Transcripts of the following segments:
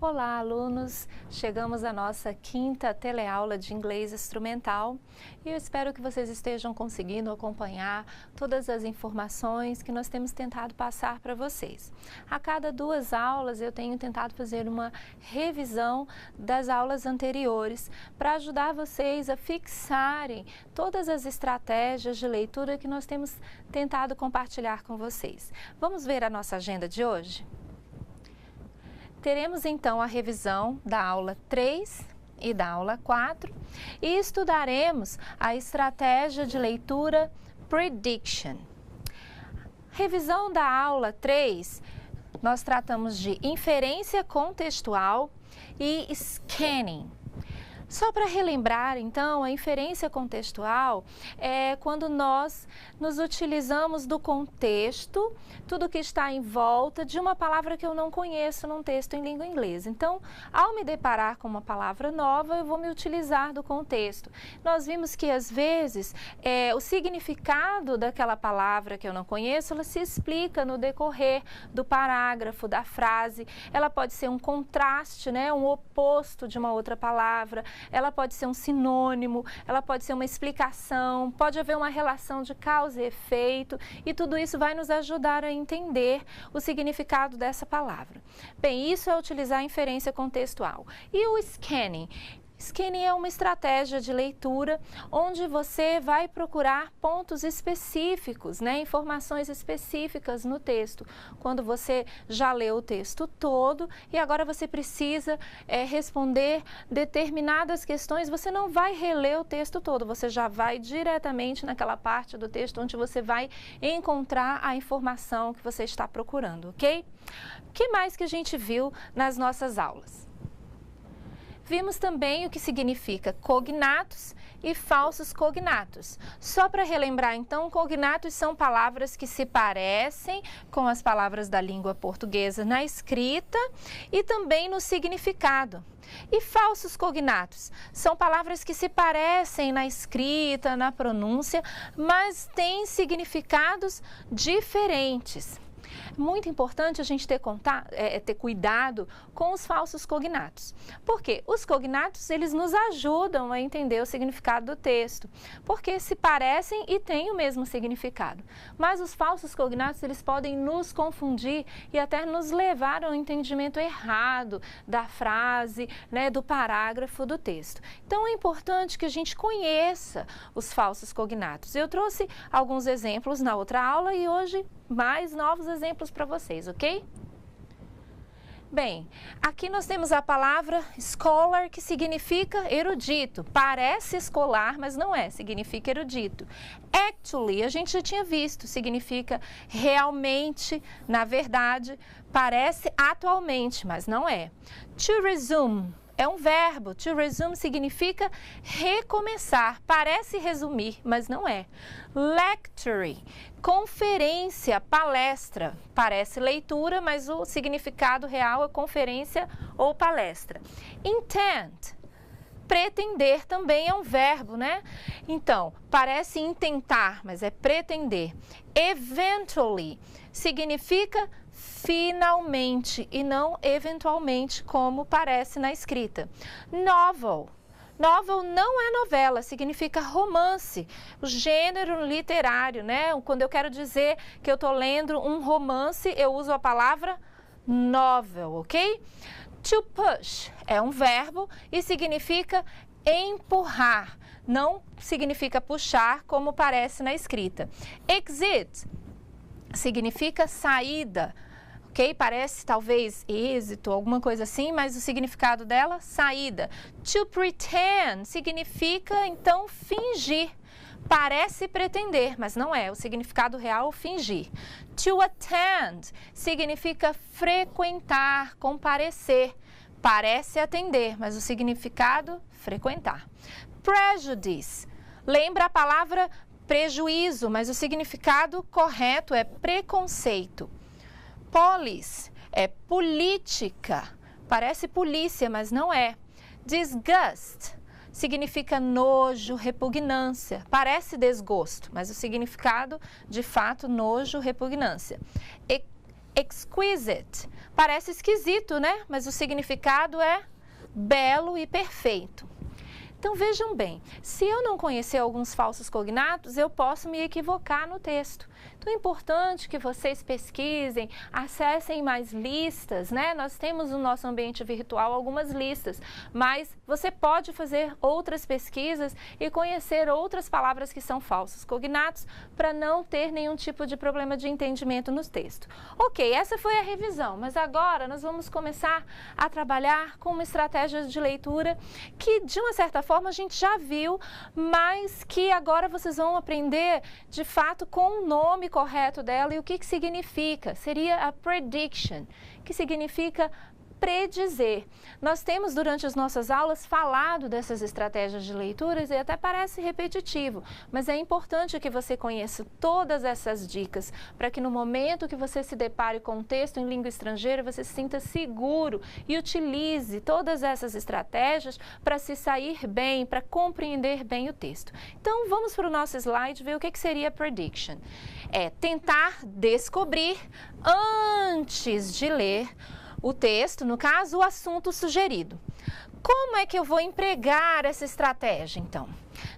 Olá, alunos! Chegamos à nossa quinta teleaula de inglês instrumental e eu espero que vocês estejam conseguindo acompanhar todas as informações que nós temos tentado passar para vocês. A cada 2 aulas eu tenho tentado fazer uma revisão das aulas anteriores para ajudar vocês a fixarem todas as estratégias de leitura que nós temos tentado compartilhar com vocês. Vamos ver a nossa agenda de hoje? Teremos então a revisão da aula 3 e da aula 4 e estudaremos a estratégia de leitura Prediction. Revisão da aula 3, nós tratamos de inferência contextual e scanning. Só para relembrar, então, a inferência contextual é quando nós nos utilizamos do contexto, tudo que está em volta de uma palavra que eu não conheço num texto em língua inglesa. Então, ao me deparar com uma palavra nova, eu vou me utilizar do contexto. Nós vimos que, às vezes, o significado daquela palavra que eu não conheço, ela se explica no decorrer do parágrafo, da frase. Ela pode ser um contraste, né, um oposto de uma outra palavra. Ela pode ser um sinônimo, ela pode ser uma explicação, pode haver uma relação de causa e efeito e tudo isso vai nos ajudar a entender o significado dessa palavra. Bem, isso é utilizar a inferência contextual. E o scanning? Scanning é uma estratégia de leitura onde você vai procurar pontos específicos, né, informações específicas no texto. Quando você já leu o texto todo e agora você precisa responder determinadas questões, você não vai reler o texto todo, você já vai diretamente naquela parte do texto onde você vai encontrar a informação que você está procurando, ok? O que mais que a gente viu nas nossas aulas? Vimos também o que significa cognatos e falsos cognatos. Só para relembrar, então, cognatos são palavras que se parecem com as palavras da língua portuguesa na escrita e também no significado. E falsos cognatos são palavras que se parecem na escrita, na pronúncia, mas têm significados diferentes. Muito importante a gente ter cuidado com os falsos cognatos. Por quê? Os cognatos, eles nos ajudam a entender o significado do texto, porque se parecem e têm o mesmo significado. Mas os falsos cognatos, eles podem nos confundir e até nos levar ao entendimento errado da frase, né, do parágrafo do texto. Então, é importante que a gente conheça os falsos cognatos. Eu trouxe alguns exemplos na outra aula e hoje mais novos exemplos para vocês, ok? Bem, aqui nós temos a palavra scholar, que significa erudito. Parece escolar, mas não é, significa erudito. Actually, a gente já tinha visto, significa realmente, na verdade, parece atualmente, mas não é. To resume é um verbo, to resume significa recomeçar, parece resumir, mas não é. Lecture, conferência, palestra, parece leitura, mas o significado real é conferência ou palestra. Intent, pretender também é um verbo, né? Então, parece intentar, mas é pretender. Eventually significa finalmente e não eventualmente, como parece na escrita. Novel. Novel não é novela, significa romance, o gênero literário, né? Quando eu quero dizer que eu estou lendo um romance, eu uso a palavra novel, ok? To push é um verbo e significa empurrar, não significa puxar como parece na escrita. Exit significa saída. Ok? Parece talvez êxito, alguma coisa assim, mas o significado dela, saída. To pretend significa, então, fingir. Parece pretender, mas não é. O significado real, fingir. To attend significa frequentar, comparecer. Parece atender, mas o significado, frequentar. Prejudice. Lembra a palavra prejuízo, mas o significado correto é preconceito. Polis é política, parece polícia, mas não é. Disgust significa nojo, repugnância, parece desgosto, mas o significado, de fato, nojo, repugnância. exquisite. Parece esquisito, né? Mas o significado é belo e perfeito. Então, vejam bem, se eu não conhecer alguns falsos cognatos, eu posso me equivocar no texto. Então, é importante que vocês pesquisem, acessem mais listas, né? Nós temos no nosso ambiente virtual algumas listas, mas você pode fazer outras pesquisas e conhecer outras palavras que são falsos cognatos para não ter nenhum tipo de problema de entendimento no texto. Ok, essa foi a revisão, mas agora nós vamos começar a trabalhar com uma estratégia de leitura que, de uma certa forma, a gente já viu, mas que agora vocês vão aprender, de fato, com o nome correto dela e o que significa. Seria a prediction, que significa predizer. Nós temos, durante as nossas aulas, falado dessas estratégias de leituras e até parece repetitivo, mas é importante que você conheça todas essas dicas para que no momento que você se depare com um texto em língua estrangeira, você se sinta seguro e utilize todas essas estratégias para se sair bem, para compreender bem o texto. Então, vamos para o nosso slide ver o que seria prediction. É tentar descobrir antes de ler o texto, no caso, o assunto sugerido. Como é que eu vou empregar essa estratégia, então?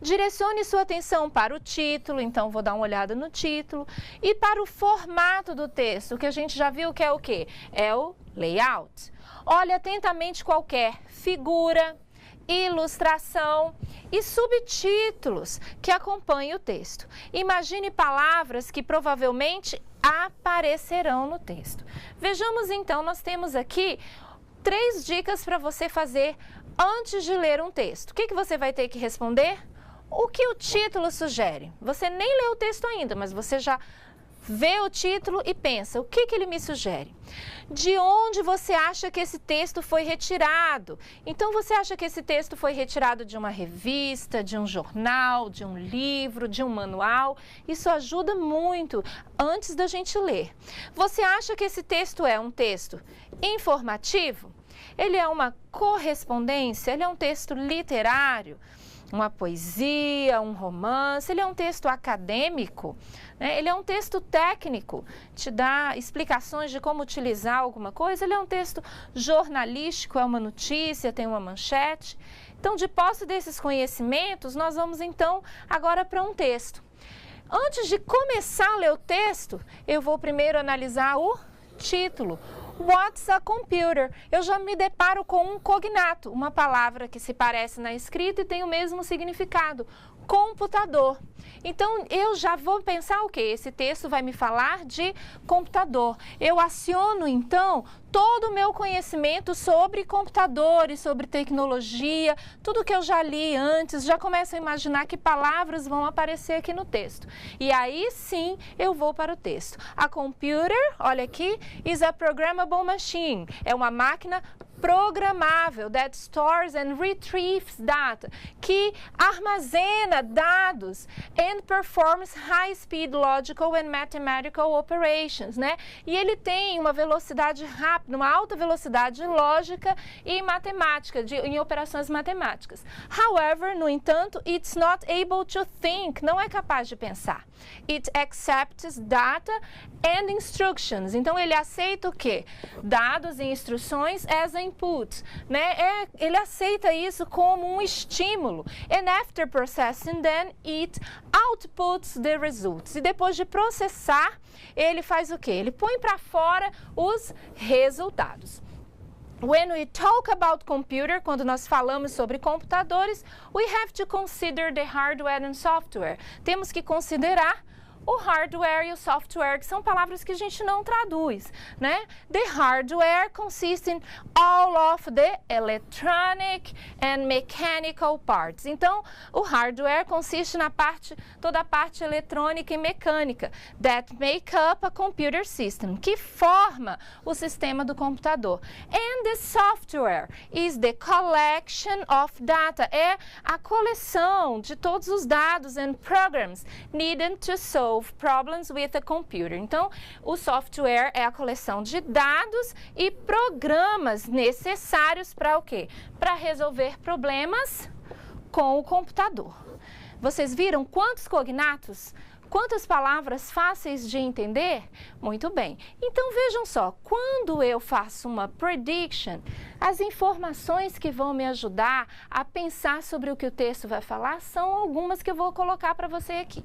Direcione sua atenção para o título, então vou dar uma olhada no título, e para o formato do texto, que a gente já viu que é o quê? É o layout. Olhe atentamente qualquer figura, ilustração e subtítulos que acompanhem o texto. Imagine palavras que provavelmente aparecerão no texto. Vejamos então, nós temos aqui 3 dicas para você fazer antes de ler um texto. O que você vai ter que responder? O que o título sugere? Você nem leu o texto ainda, mas você já vê o título e pensa, o que ele me sugere? De onde você acha que esse texto foi retirado? Então, você acha que esse texto foi retirado de uma revista, de um jornal, de um livro, de um manual? Isso ajuda muito antes da gente ler. Você acha que esse texto é um texto informativo? Ele é uma correspondência? Ele é um texto literário? Uma poesia, um romance, ele é um texto acadêmico, né? Ele é um texto técnico, te dá explicações de como utilizar alguma coisa, ele é um texto jornalístico, é uma notícia, tem uma manchete. Então, de posse desses conhecimentos, nós vamos então agora para um texto. Antes de começar a ler o texto, eu vou primeiro analisar o título. What's a computer? Eu já me deparo com um cognato, uma palavra que se parece na escrita e tem o mesmo significado, computador. Então, eu já vou pensar o quê? Esse texto vai me falar de computador. Eu aciono, então, todo o meu conhecimento sobre computadores, sobre tecnologia, tudo que eu já li antes, já começo a imaginar que palavras vão aparecer aqui no texto. E aí, sim, eu vou para o texto. A computer, olha aqui, is a programmable machine. É uma máquina programável, that stores and retrieves data, que armazena dados and performs high-speed logical and mathematical operations, né? E ele tem uma velocidade rápida, uma alta velocidade lógica e matemática, em operações matemáticas. However, no entanto, it's not able to think, não é capaz de pensar. It accepts data and instructions. Então, ele aceita o quê? Dados e instruções as input, né? Ele aceita isso como um estímulo. And after processing, then it outputs the results. E depois de processar, ele faz o quê? Ele põe para fora os resultados. When we talk about computer, quando nós falamos sobre computadores, we have to consider the hardware and software. Temos que considerar o hardware e o software, que são palavras que a gente não traduz, né? The hardware consists in all of the electronic and mechanical parts. Então, o hardware consiste na toda a parte eletrônica e mecânica that make up a computer system, que forma o sistema do computador. And the software is the collection of data. É a coleção de todos os dados and programs needed to solve problems with a computer. Então, o software é a coleção de dados e programas necessários para o quê? Para resolver problemas com o computador. Vocês viram quantos cognatos? Quantas palavras fáceis de entender? Muito bem. Então vejam só, quando eu faço uma prediction, as informações que vão me ajudar a pensar sobre o que o texto vai falar são algumas que eu vou colocar para você aqui.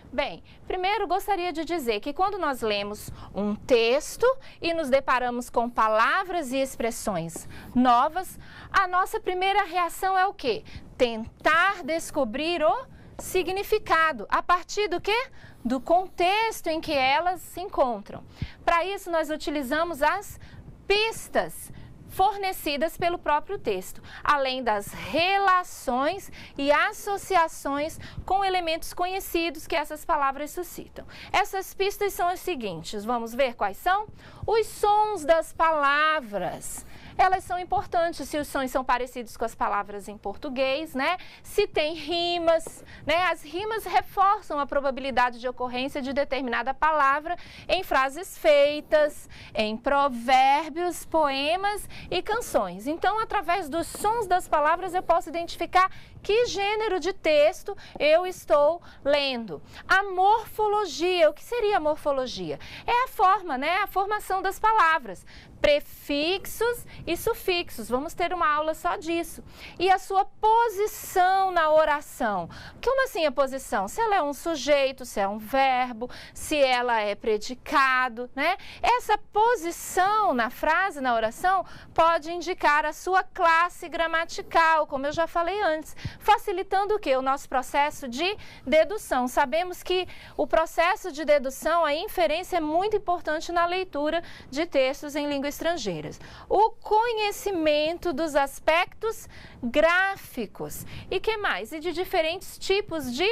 Bem, primeiro gostaria de dizer que quando nós lemos um texto e nos deparamos com palavras e expressões novas, a nossa primeira reação é o quê? Tentar descobrir o significado. A partir do quê? Do contexto em que elas se encontram. Para isso, nós utilizamos as pistas fornecidas pelo próprio texto, além das relações e associações com elementos conhecidos que essas palavras suscitam. Essas pistas são as seguintes, vamos ver quais são? Os sons das palavras. Elas são importantes se os sons são parecidos com as palavras em português, né? Se tem rimas, né? As rimas reforçam a probabilidade de ocorrência de determinada palavra em frases feitas, em provérbios, poemas e canções. Então, através dos sons das palavras, eu posso identificar que gênero de texto eu estou lendo. A morfologia, o que seria a morfologia? É a forma, né? A formação das palavras. Prefixos e sufixos, vamos ter uma aula só disso. E a sua posição na oração. Como assim a posição? Se ela é um sujeito, se é um verbo, se ela é predicado, né? Essa posição na frase, na oração, pode indicar a sua classe gramatical, como eu já falei antes, facilitando o quê? O nosso processo de dedução. Sabemos que o processo de dedução, a inferência é muito importante na leitura de textos em língua estrangeiras. O conhecimento dos aspectos gráficos e que mais? E de diferentes tipos de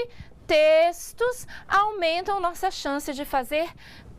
textos aumentam nossa chance de fazer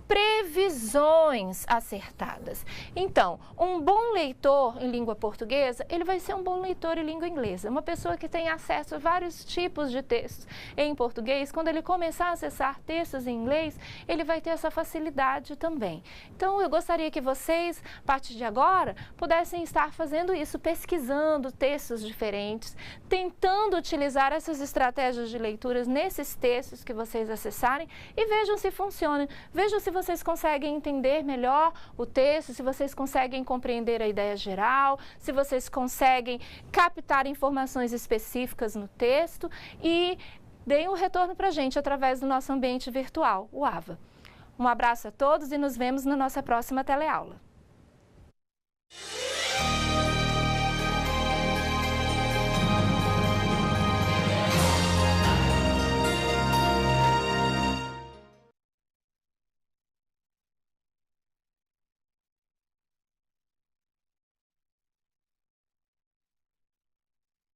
previsões acertadas. Então, um bom leitor em língua portuguesa, ele vai ser um bom leitor em língua inglesa. Uma pessoa que tem acesso a vários tipos de textos em português, quando ele começar a acessar textos em inglês, ele vai ter essa facilidade também. Então, eu gostaria que vocês, a partir de agora, pudessem estar fazendo isso, pesquisando textos diferentes, tentando utilizar essas estratégias de leituras nesses textos que vocês acessarem e vejam se funcionam. Vejam se vocês conseguem entender melhor o texto, se vocês conseguem compreender a ideia geral, se vocês conseguem captar informações específicas no texto e deem um retorno para a gente através do nosso ambiente virtual, o AVA. Um abraço a todos e nos vemos na nossa próxima teleaula.